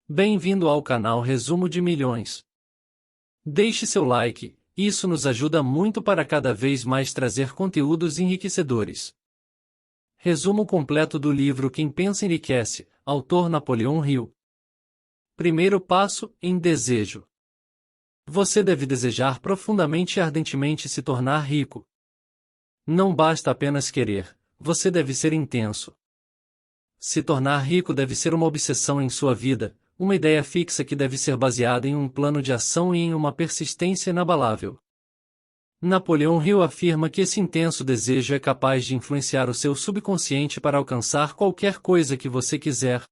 Bem-vindo ao canal Resumo de Milhões. Deixe seu like, isso nos ajuda muito para cada vez mais trazer conteúdos enriquecedores. Resumo completo do livro Quem Pensa Enriquece, autor Napoleão Hill. Primeiro passo, em desejo. Você deve desejar profundamente e ardentemente se tornar rico. Não basta apenas querer, você deve ser intenso. Se tornar rico deve ser uma obsessão em sua vida, uma ideia fixa que deve ser baseada em um plano de ação e em uma persistência inabalável. Napoleão Hill afirma que esse intenso desejo é capaz de influenciar o seu subconsciente para alcançar qualquer coisa que você quiser.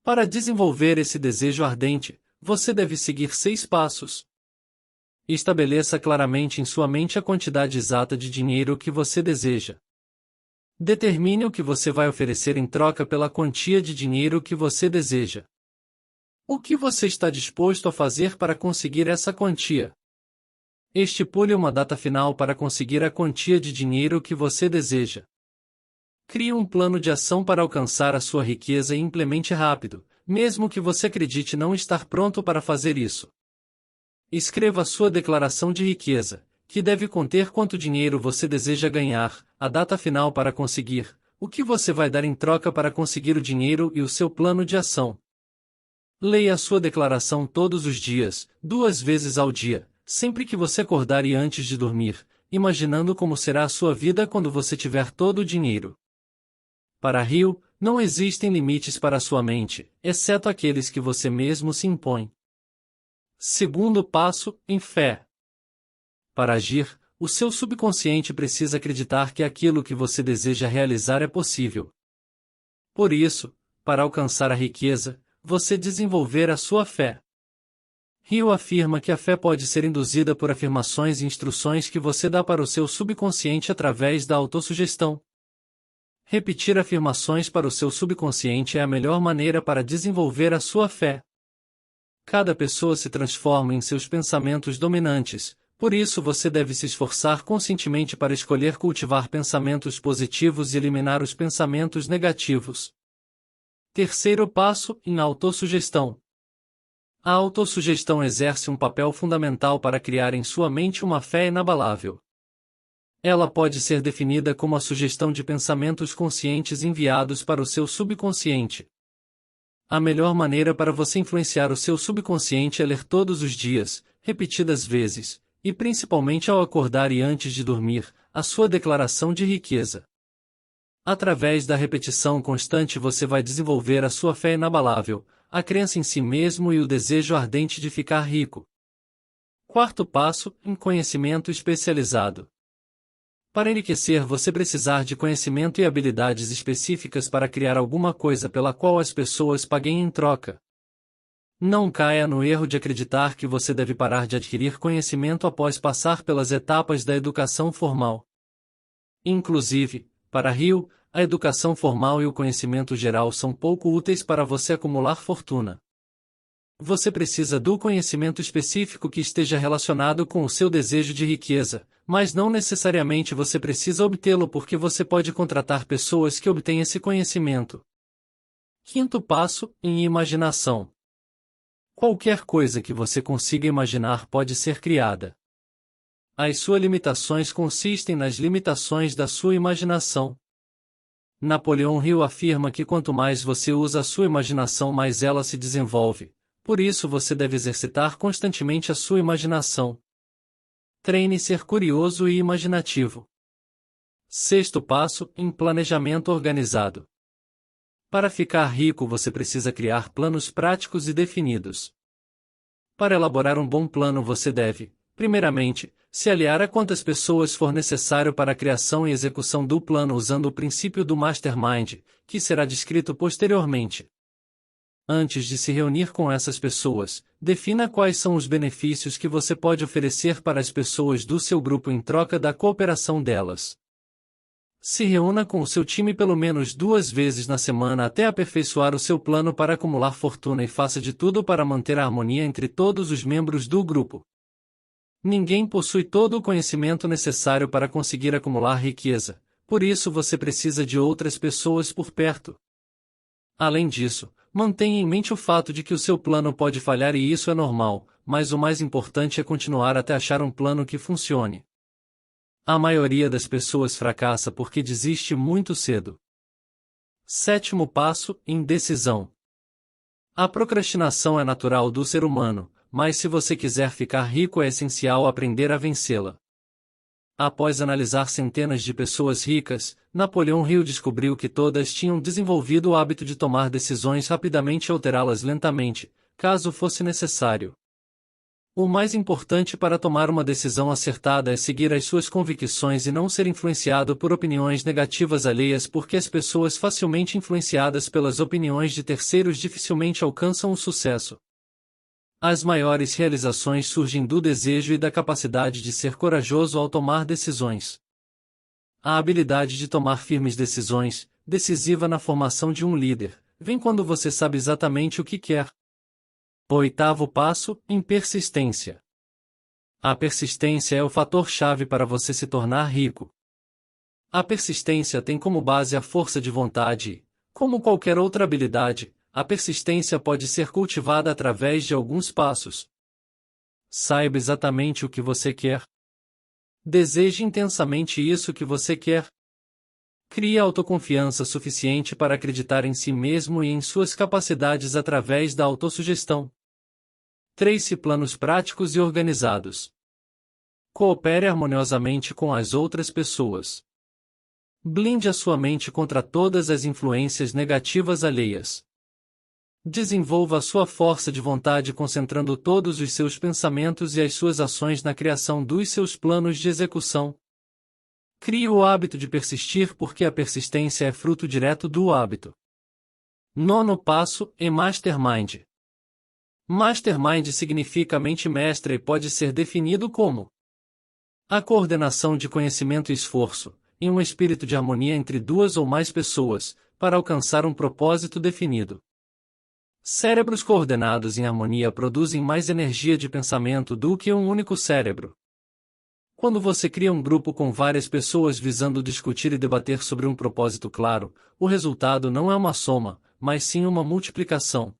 Para desenvolver esse desejo ardente, você deve seguir 6 passos. Estabeleça claramente em sua mente a quantidade exata de dinheiro que você deseja. Determine o que você vai oferecer em troca pela quantia de dinheiro que você deseja. O que você está disposto a fazer para conseguir essa quantia? Estipule uma data final para conseguir a quantia de dinheiro que você deseja. Crie um plano de ação para alcançar a sua riqueza e implemente rápido, mesmo que você acredite não estar pronto para fazer isso. Escreva sua declaração de riqueza, que deve conter quanto dinheiro você deseja ganhar, a data final para conseguir, o que você vai dar em troca para conseguir o dinheiro e o seu plano de ação. Leia a sua declaração todos os dias, 2 vezes ao dia, sempre que você acordar e antes de dormir, imaginando como será a sua vida quando você tiver todo o dinheiro. Para Hill, não existem limites para a sua mente, exceto aqueles que você mesmo se impõe. Segundo passo, em fé. Para agir, o seu subconsciente precisa acreditar que aquilo que você deseja realizar é possível. Por isso, para alcançar a riqueza, você desenvolver a sua fé. Hill afirma que a fé pode ser induzida por afirmações e instruções que você dá para o seu subconsciente através da autossugestão. Repetir afirmações para o seu subconsciente é a melhor maneira para desenvolver a sua fé. Cada pessoa se transforma em seus pensamentos dominantes, por isso você deve se esforçar conscientemente para escolher cultivar pensamentos positivos e eliminar os pensamentos negativos. Terceiro passo, em autossugestão. A autossugestão exerce um papel fundamental para criar em sua mente uma fé inabalável. Ela pode ser definida como a sugestão de pensamentos conscientes enviados para o seu subconsciente. A melhor maneira para você influenciar o seu subconsciente é ler todos os dias, repetidas vezes, e principalmente ao acordar e antes de dormir, a sua declaração de riqueza. Através da repetição constante você vai desenvolver a sua fé inabalável, a crença em si mesmo e o desejo ardente de ficar rico. Quarto passo, em conhecimento especializado. Para enriquecer você precisar de conhecimento e habilidades específicas para criar alguma coisa pela qual as pessoas paguem em troca. Não caia no erro de acreditar que você deve parar de adquirir conhecimento após passar pelas etapas da educação formal. Inclusive, para Hill, a educação formal e o conhecimento geral são pouco úteis para você acumular fortuna. Você precisa do conhecimento específico que esteja relacionado com o seu desejo de riqueza, mas não necessariamente você precisa obtê-lo porque você pode contratar pessoas que obtêm esse conhecimento. Quinto passo, em imaginação. Qualquer coisa que você consiga imaginar pode ser criada. As suas limitações consistem nas limitações da sua imaginação. Napoleão Hill afirma que quanto mais você usa a sua imaginação, mais ela se desenvolve. Por isso você deve exercitar constantemente a sua imaginação. Treine ser curioso e imaginativo. Sexto passo, em planejamento organizado. Para ficar rico você precisa criar planos práticos e definidos. Para elaborar um bom plano você deve, primeiramente, se aliar a quantas pessoas for necessário para a criação e execução do plano usando o princípio do mastermind, que será descrito posteriormente. Antes de se reunir com essas pessoas, defina quais são os benefícios que você pode oferecer para as pessoas do seu grupo em troca da cooperação delas. Se reúna com o seu time pelo menos 2 vezes na semana até aperfeiçoar o seu plano para acumular fortuna e faça de tudo para manter a harmonia entre todos os membros do grupo. Ninguém possui todo o conhecimento necessário para conseguir acumular riqueza, por isso você precisa de outras pessoas por perto. Além disso, Mantenha em mente o fato de que o seu plano pode falhar e isso é normal, mas o mais importante é continuar até achar um plano que funcione. A maioria das pessoas fracassa porque desiste muito cedo. Sétimo passo: indecisão. A procrastinação é natural do ser humano, mas se você quiser ficar rico é essencial aprender a vencê-la. Após analisar centenas de pessoas ricas, Napoleão Hill descobriu que todas tinham desenvolvido o hábito de tomar decisões rapidamente e alterá-las lentamente, caso fosse necessário. O mais importante para tomar uma decisão acertada é seguir as suas convicções e não ser influenciado por opiniões negativas alheias, porque as pessoas facilmente influenciadas pelas opiniões de terceiros dificilmente alcançam o sucesso. As maiores realizações surgem do desejo e da capacidade de ser corajoso ao tomar decisões. A habilidade de tomar firmes decisões, decisiva na formação de um líder, vem quando você sabe exatamente o que quer. Oitavo passo: persistência. A persistência é o fator-chave para você se tornar rico. A persistência tem como base a força de vontade e, como qualquer outra habilidade, a persistência pode ser cultivada através de alguns passos. Saiba exatamente o que você quer. Deseje intensamente isso que você quer. Crie autoconfiança suficiente para acreditar em si mesmo e em suas capacidades através da autossugestão. Trace planos práticos e organizados. Coopere harmoniosamente com as outras pessoas. Blinde a sua mente contra todas as influências negativas alheias. Desenvolva a sua força de vontade concentrando todos os seus pensamentos e as suas ações na criação dos seus planos de execução. Crie o hábito de persistir porque a persistência é fruto direto do hábito. Nono passo: Mastermind. Mastermind significa mente mestra e pode ser definido como a coordenação de conhecimento e esforço, em um espírito de harmonia entre duas ou mais pessoas, para alcançar um propósito definido. Cérebros coordenados em harmonia produzem mais energia de pensamento do que um único cérebro. Quando você cria um grupo com várias pessoas visando discutir e debater sobre um propósito claro, o resultado não é uma soma, mas sim uma multiplicação.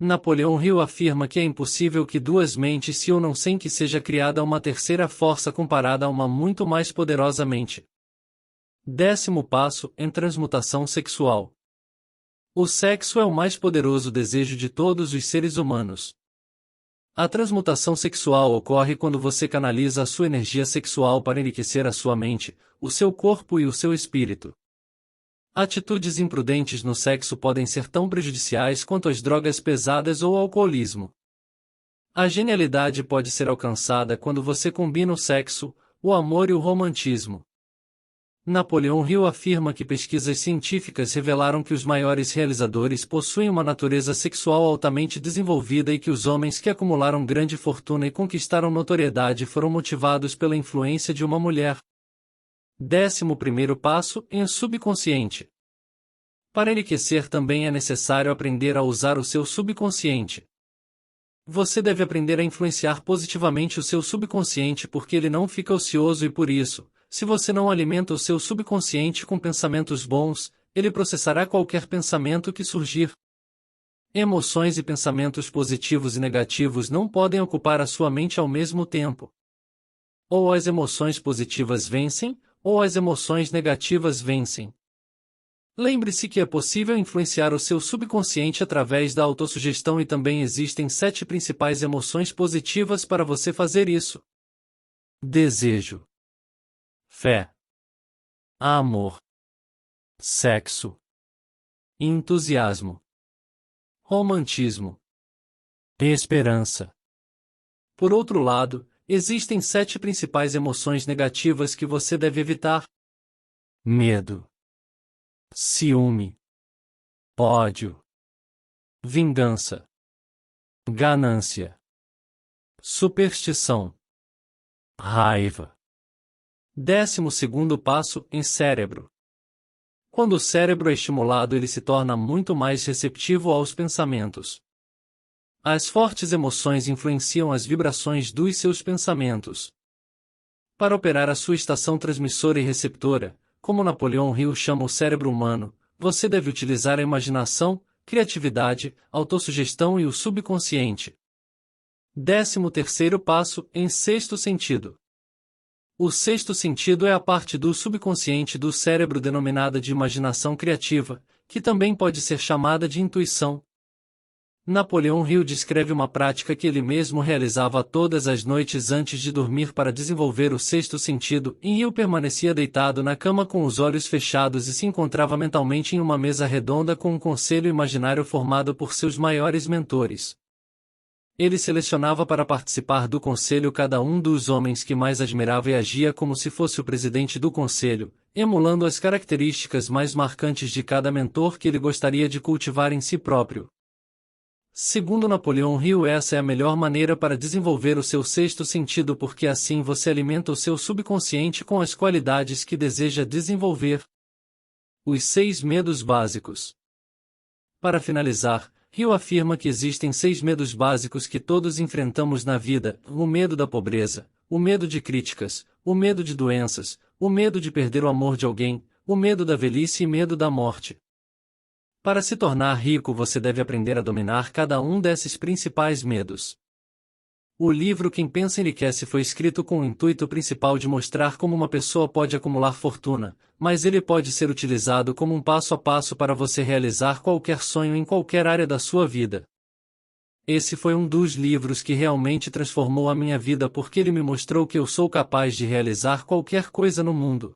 Napoleão Hill afirma que é impossível que duas mentes se unam sem que seja criada uma terceira força comparada a uma muito mais poderosa mente. Décimo passo: transmutação sexual. O sexo é o mais poderoso desejo de todos os seres humanos. A transmutação sexual ocorre quando você canaliza a sua energia sexual para enriquecer a sua mente, o seu corpo e o seu espírito. Atitudes imprudentes no sexo podem ser tão prejudiciais quanto as drogas pesadas ou o alcoolismo. A genialidade pode ser alcançada quando você combina o sexo, o amor e o romantismo. Napoleão Hill afirma que pesquisas científicas revelaram que os maiores realizadores possuem uma natureza sexual altamente desenvolvida e que os homens que acumularam grande fortuna e conquistaram notoriedade foram motivados pela influência de uma mulher. 11º passo: subconsciente. Para enriquecer também é necessário aprender a usar o seu subconsciente. Você deve aprender a influenciar positivamente o seu subconsciente porque ele não fica ocioso e por isso, se você não alimenta o seu subconsciente com pensamentos bons, ele processará qualquer pensamento que surgir. Emoções e pensamentos positivos e negativos não podem ocupar a sua mente ao mesmo tempo. Ou as emoções positivas vencem, ou as emoções negativas vencem. Lembre-se que é possível influenciar o seu subconsciente através da autossugestão e também existem 7 principais emoções positivas para você fazer isso. Desejo, fé, amor, sexo, entusiasmo, romantismo, esperança. Por outro lado, existem 7 principais emoções negativas que você deve evitar: medo, ciúme, ódio, vingança, ganância, superstição, raiva. 12º passo: cérebro. Quando o cérebro é estimulado, ele se torna muito mais receptivo aos pensamentos. As fortes emoções influenciam as vibrações dos seus pensamentos. Para operar a sua estação transmissora e receptora, como Napoleão Hill chama o cérebro humano, você deve utilizar a imaginação, criatividade, autossugestão e o subconsciente. 13º passo, em sexto sentido. O sexto sentido é a parte do subconsciente do cérebro denominada de imaginação criativa, que também pode ser chamada de intuição. Napoleão Hill descreve uma prática que ele mesmo realizava todas as noites antes de dormir para desenvolver o sexto sentido, e Hill permanecia deitado na cama com os olhos fechados e se encontrava mentalmente em uma mesa redonda com um conselho imaginário formado por seus maiores mentores. Ele selecionava para participar do conselho cada um dos homens que mais admirava e agia como se fosse o presidente do conselho, emulando as características mais marcantes de cada mentor que ele gostaria de cultivar em si próprio. Segundo Napoleão Hill, essa é a melhor maneira para desenvolver o seu sexto sentido porque assim você alimenta o seu subconsciente com as qualidades que deseja desenvolver. Os 6 medos básicos. Para finalizar, Hill afirma que existem 6 medos básicos que todos enfrentamos na vida: o medo da pobreza, o medo de críticas, o medo de doenças, o medo de perder o amor de alguém, o medo da velhice e medo da morte. Para se tornar rico você deve aprender a dominar cada um desses principais medos. O livro Quem Pensa Enriquece foi escrito com o intuito principal de mostrar como uma pessoa pode acumular fortuna, mas ele pode ser utilizado como um passo a passo para você realizar qualquer sonho em qualquer área da sua vida. Esse foi um dos livros que realmente transformou a minha vida porque ele me mostrou que eu sou capaz de realizar qualquer coisa no mundo.